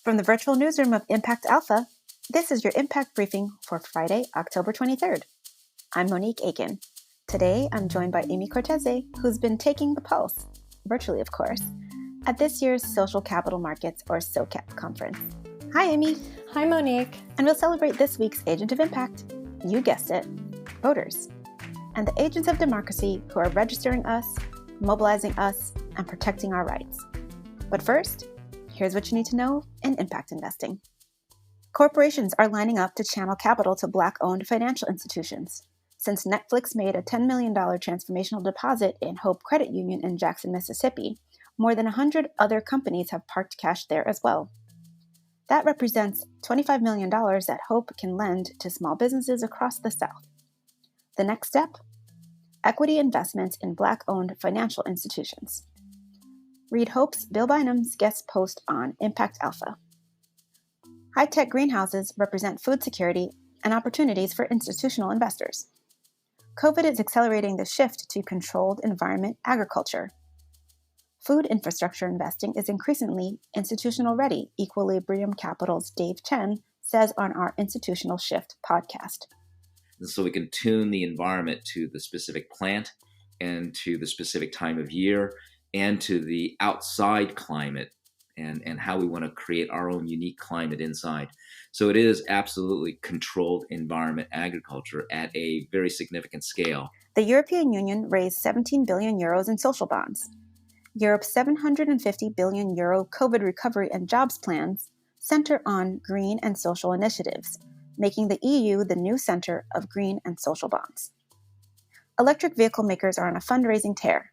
From the virtual newsroom of Impact Alpha, this is your Impact Briefing for Friday, October 23rd. I'm Monique Aiken. Today, I'm joined by Amy Cortese, who's been taking the pulse, virtually of course, at this year's Social Capital Markets, or SOCAP, conference. Hi, Amy. Hi, Monique. And we'll celebrate this week's agent of impact. You guessed it, voters. And the agents of democracy who are registering us, mobilizing us, and protecting our rights. But first, here's what you need to know in impact investing. Corporations are lining up to channel capital to Black-owned financial institutions. Since Netflix made a $10 million transformational deposit in Hope Credit Union in Jackson, Mississippi, more than 100 other companies have parked cash there as well. That represents $25 million that Hope can lend to small businesses across the South. The next step? Equity investments in Black-owned financial institutions. Read Hope's Bill Bynum's guest post on Impact Alpha. High-tech greenhouses represent food security and opportunities for institutional investors. COVID is accelerating the shift to controlled environment agriculture. Food infrastructure investing is increasingly institutional ready, Equilibrium Capital's Dave Chen says on our Institutional Shift podcast. So we can tune the environment to the specific plant and to the specific time of year and to the outside climate and how we want to create our own unique climate inside. So it is absolutely controlled environment agriculture at a very significant scale. The European Union raised 17 billion euros in social bonds. Europe's 750 billion euro COVID recovery and jobs plans center on green and social initiatives, making the EU the new center of green and social bonds. Electric vehicle makers are on a fundraising tear.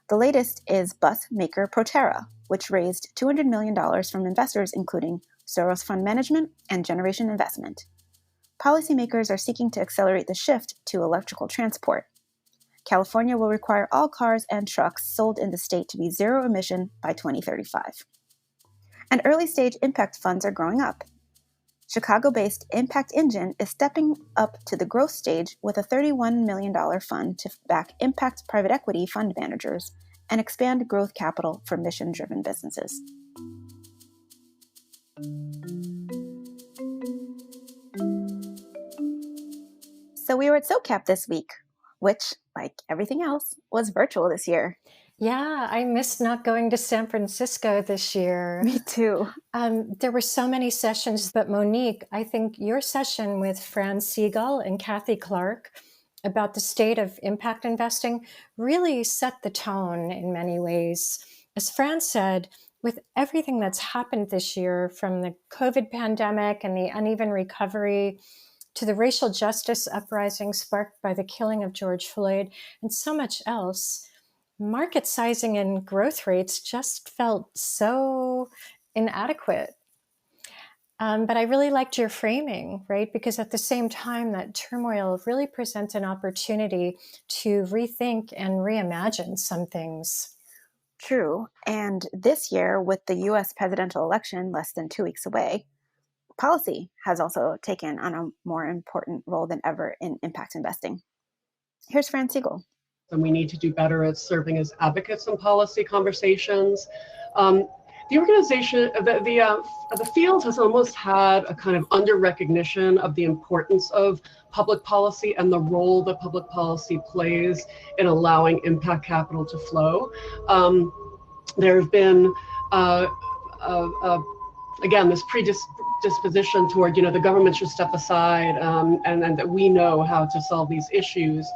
The latest is bus maker Proterra, which raised $200 million from investors including Soros Fund Management and Generation Investment. Policymakers are seeking to accelerate the shift to electrical transport. California will require all cars and trucks sold in the state to be zero emission by 2035. And early-stage impact funds are growing up. Chicago-based Impact Engine is stepping up to the growth stage with a $31 million fund to back impact private equity fund managers and expand growth capital for mission-driven businesses. So we were at SOCAP this week, which, like everything else, was virtual this year. Yeah, I missed not going to San Francisco this year. Me too. There were so many sessions, but Monique, I think your session with Fran Siegel and Kathy Clark about the state of impact investing really set the tone in many ways. As Fran said, with everything that's happened this year, from the COVID pandemic and the uneven recovery to the racial justice uprising sparked by the killing of George Floyd and so much else, market sizing and growth rates just felt so inadequate. But I really liked your framing, right? Because at the same time, that turmoil really presents an opportunity to rethink and reimagine some things. True. And this year, with the U.S. presidential election less than 2 weeks away, policy has also taken on a more important role than ever in impact investing. Here's Fran Siegel. And we need to do better at serving as advocates in policy conversations. The organization, the field has almost had a kind of under-recognition of the importance of public policy and the role that public policy plays in allowing impact capital to flow. There have been, again, this predisposition toward, the government should step aside and that we know how to solve these issues.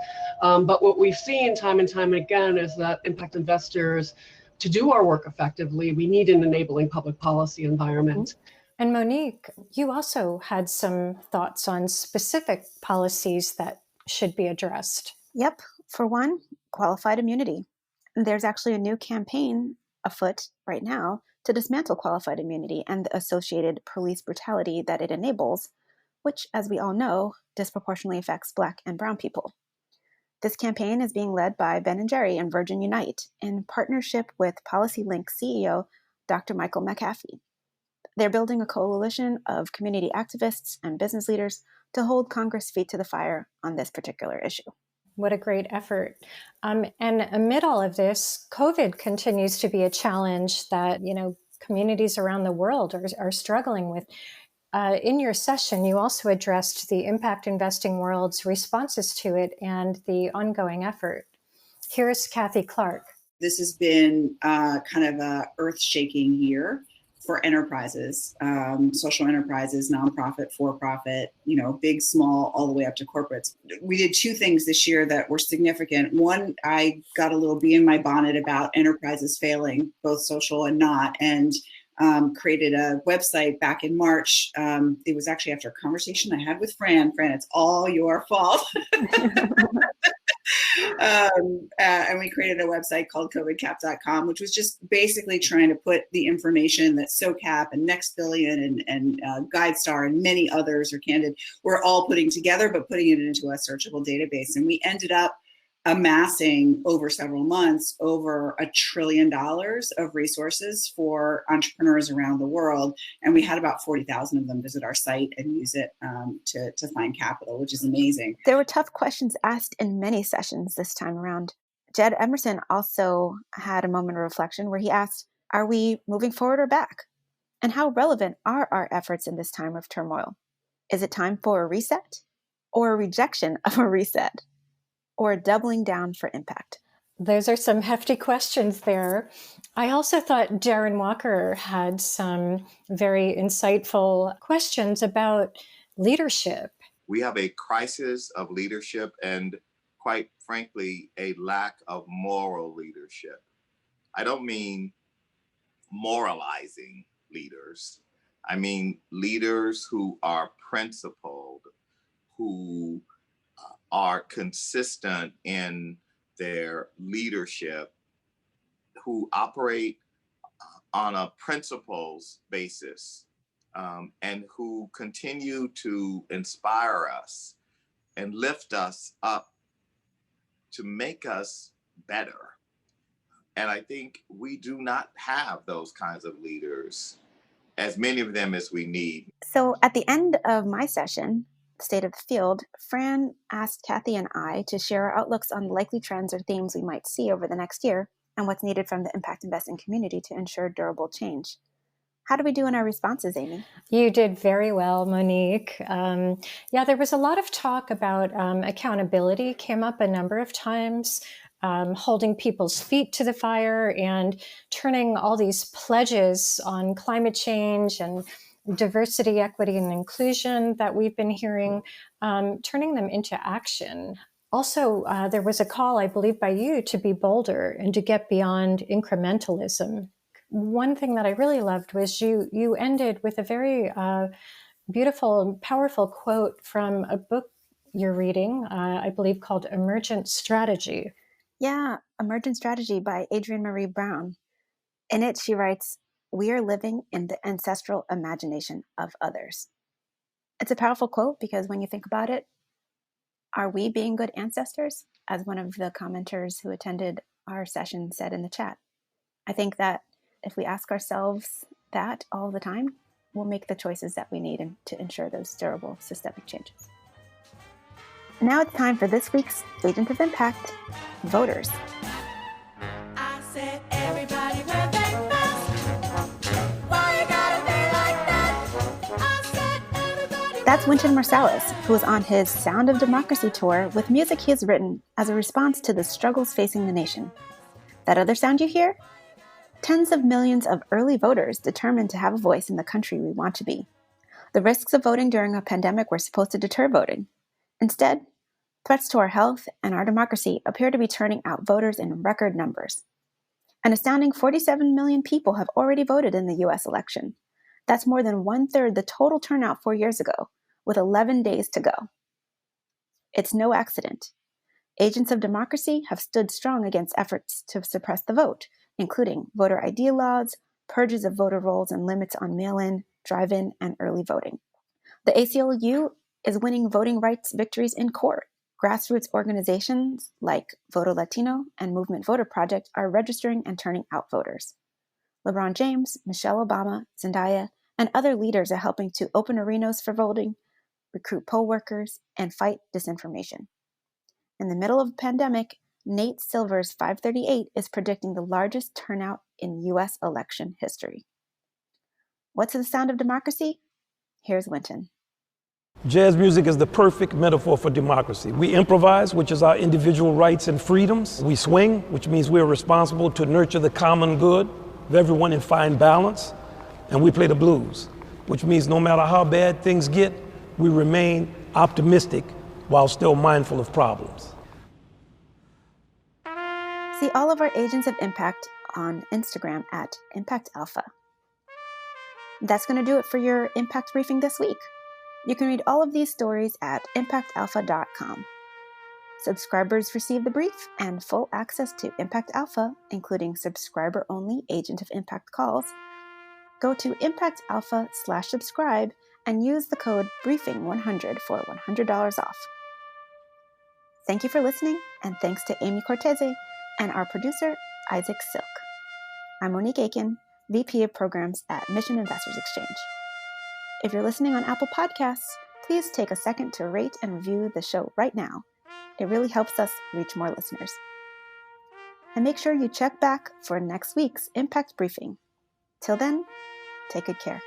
But what we've seen time and time again is that impact investors, to do our work effectively, we need an enabling public policy environment. And Monique, you also had some thoughts on specific policies that should be addressed. Yep. For one, qualified immunity. There's actually a new campaign afoot right now to dismantle qualified immunity and the associated police brutality that it enables, which, as we all know, disproportionately affects Black and Brown people. This campaign is being led by Ben & Jerry and Virgin Unite in partnership with PolicyLink CEO Dr. Michael McAfee. They're building a coalition of community activists and business leaders to hold Congress' feet to the fire on this particular issue. What a great effort. And amid all of this, COVID continues to be a challenge that, communities around the world are struggling with. In your session, you also addressed the impact investing world's responses to it and the ongoing effort. Here's Kathy Clark. This has been kind of a earth-shaking year for enterprises, social enterprises, nonprofit, for-profit, big, small, all the way up to corporates. We did two things this year that were significant. One, I got a little bee in my bonnet about enterprises failing, both social and not, and created a website back in March. It was actually after a conversation I had with Fran. Fran, it's all your fault. And we created a website called covidcap.com, which was just basically trying to put the information that SOCAP and Next Billion and GuideStar and many others, or Candid, were all putting together, but putting it into a searchable database. And we ended up amassing over several months over $1 trillion of resources for entrepreneurs around the world. And we had about 40,000 of them visit our site and use it to find capital, which is amazing. There were tough questions asked in many sessions this time around. Jed Emerson also had a moment of reflection where he asked, are we moving forward or back? And how relevant are our efforts in this time of turmoil? Is it time for a reset, or a rejection of a reset, or doubling down for impact? Those are some hefty questions there. I also thought Darren Walker had some very insightful questions about leadership. We have a crisis of leadership and, quite frankly, a lack of moral leadership. I don't mean moralizing leaders. I mean leaders who are principled, who are consistent in their leadership, who operate on a principles basis, and who continue to inspire us and lift us up to make us better. And I think we do not have those kinds of leaders, as many of them as we need. So at the end of my session, State of the Field, Fran asked Kathy and I to share our outlooks on likely trends or themes we might see over the next year and what's needed from the impact investing community to ensure durable change. How do we do in our responses, Amy? You did very well, Monique. There was a lot of talk about accountability, came up a number of times, holding people's feet to the fire and turning all these pledges on climate change and diversity, equity, and inclusion that we've been hearing, turning them into action. Also, there was a call, I believe, by you to be bolder and to get beyond incrementalism. One thing that I really loved was you ended with a very beautiful and powerful quote from a book you're reading, I believe called Emergent Strategy. Yeah, Emergent Strategy by Adrienne Marie Brown. In it, she writes, "We are living in the ancestral imagination of others." It's a powerful quote because when you think about it, are we being good ancestors? As one of the commenters who attended our session said in the chat. I think that if we ask ourselves that all the time, we'll make the choices that we need to ensure those durable systemic changes. Now it's time for this week's Agent of Impact, Voters. I said everybody wear their mask. Why you gotta be like that? I said everybody. That's Wynton Marsalis, who is on his Sound of Democracy tour with music he has written as a response to the struggles facing the nation. That other sound you hear? Tens of millions of early voters determined to have a voice in the country we want to be. The risks of voting during a pandemic were supposed to deter voting. Instead, threats to our health and our democracy appear to be turning out voters in record numbers. An astounding 47 million people have already voted in the U.S. election. That's more than 1/3 the total turnout 4 years ago, with 11 days to go. It's no accident. Agents of democracy have stood strong against efforts to suppress the vote, including voter ID laws, purges of voter rolls, and limits on mail-in, drive-in, and early voting. The ACLU is winning voting rights victories in court. Grassroots organizations like Voto Latino and Movement Voter Project are registering and turning out voters. LeBron James, Michelle Obama, Zendaya, and other leaders are helping to open arenas for voting, recruit poll workers, and fight disinformation. In the middle of a pandemic, Nate Silver's 538 is predicting the largest turnout in U.S. election history. What's the sound of democracy? Here's Winton. Jazz music is the perfect metaphor for democracy. We improvise, which is our individual rights and freedoms. We swing, which means we're responsible to nurture the common good of everyone and find balance. And we play the blues, which means no matter how bad things get, we remain optimistic while still mindful of problems. See all of our Agents of Impact on Instagram at Impact Alpha. That's going to do it for your Impact Briefing this week. You can read all of these stories at impactalpha.com. Subscribers receive the brief and full access to Impact Alpha, including subscriber-only Agent of Impact calls. Go to impactalpha/subscribe and use the code BRIEFING100 for $100 off. Thank you for listening, and thanks to Amy Cortese and our producer, Isaac Silk. I'm Monique Aiken, VP of Programs at Mission Investors Exchange. If you're listening on Apple Podcasts, please take a second to rate and review the show right now. It really helps us reach more listeners. And make sure you check back for next week's Impact Briefing. Till then, take good care.